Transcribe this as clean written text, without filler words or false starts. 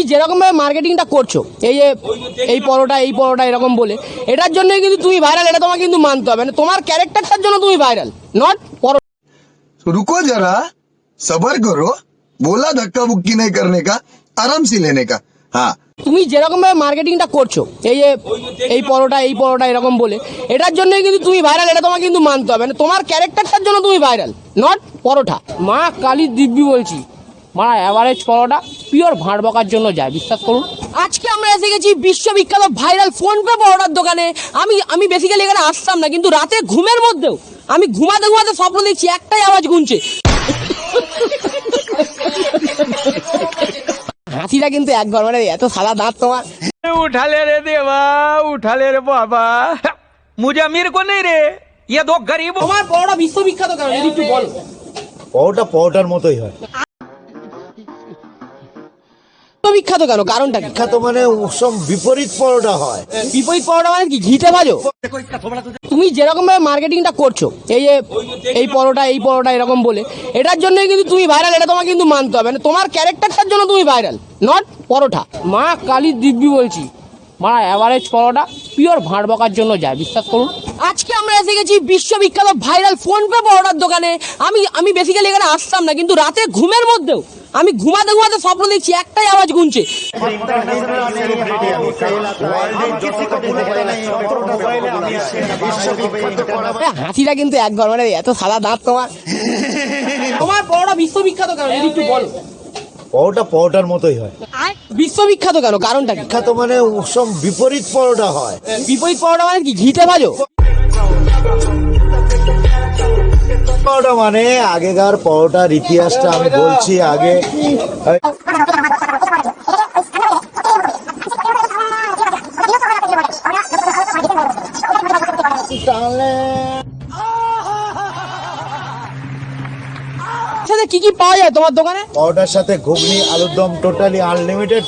যেরকম ভাবে মার্কেটিংটা করছো, এই যে এই পরোটা এরকম বলে, এটার জন্যই কিন্তু তুমি ভাইরাল। এটা তোমাকে কিন্তু মানতে হবে, মানে তোমার ক্যারেক্টারটার জন্য তুমি ভাইরাল, নট পরোটা। रुको जरा, सबर करो। बोला धक्का बुक्की नहीं करने का, आराम से लेने का। हाँ, তুমি যেরকম ভাবে মার্কেটিংটা করছো, এই যে এই পরোটা এরকম বলে, এটার জন্যই কিন্তু তুমি ভাইরাল। এটা তোমাকে কিন্তু মানতে হবে, মানে তোমার ক্যারেক্টারটার জন্য তুমি ভাইরাল, নট পরোটা। মা কালী দিব্যি বলছি, মারা অ্যাভারেজ পরোটা পিওর ভাঁড় বকার জন্য যায়, বিশ্বাস করুন। আজকে আমরা এসে গেছি বিশ্ববিখ্যাত ভাইরাল ফোনপে পরোটার দোকানে। আমি বেসিক্যালি এখানে আসতাম না, কিন্তু রাতে ঘুমের মধ্যেও আমি ঘুমাতে ঘুমাতে স্বপ্ন দেখছি, একটাই আওয়াজ গুনছে। হাসিটা কিন্তু একবার, মানে এত সাদা দাঁত তোমার। उठा ले रे देवा, उठा ले रे बाबा। मुझे अमीर को नहीं रे, ये दो गरीब। তোমার পরোটা বিশ্ববিখ্যাত কেন, যদি একটু বলো। পরোটা পরোটার মতোই হয়। বিখ্যাত কেন, কারণটা কি? বিখ্যাত মানে সব বিপরীত পরোটা হয়। বিপরীত পরোটা মানে কি, ঘিতে ভাজো? তুমি যেরকম ভাবে মার্কেটিংটা করছো, এই যে এই পরোটা এরকম বলে, এটার জন্যই কিন্তু তুমি ভাইরাল। এটা তোমাকে কিন্তু মানতে হবে, মানে তোমার ক্যারেক্টারটার জন্য তুমি ভাইরাল, নট পরোটা। মা কালী দিব্যি বলছি, মারা অ্যাভারেজ পরোটা পিওর ভাঁড় বকার জন্য যায়, বিশ্বাস করুন। আজকে আমরা এসে গেছি বিশ্ববিখ্যাত ভাইরাল ফোনপে পরোটার দোকানে। আমি বেসিক্যালি এখানে আসতাম না, কিন্তু রাতে ঘুমের মধ্যেও আমি ঘুমাতে ঘুমাতে স্বপ্ন দেখছি, একটাই আওয়াজ গুনছে। হাসিটা কিন্তু একবার, মানে এত সাদা দাঁত তোমার। তোমার পরোটা বিশ্ববিখ্যাত কেন, যদি একটু বলো। পরোটা পরোটার মতোই হয়। বিশ্ববিখ্যাত কেন, কারণটা কি? বিখ্যাত মানে সব বিপরীত পরোটা হয়। বিপরীত পরোটা মানে কি, ঘিতে ভাজো? পরোটা মানে আগেকার পরোটার ইতিহাসটা আমি বলছি। আগে সাথে কি কি পাওয়া যায় তোমার দোকানে? পরোটার সাথে ঘুগনি, আলুর দম, টোটালি আনলিমিটেড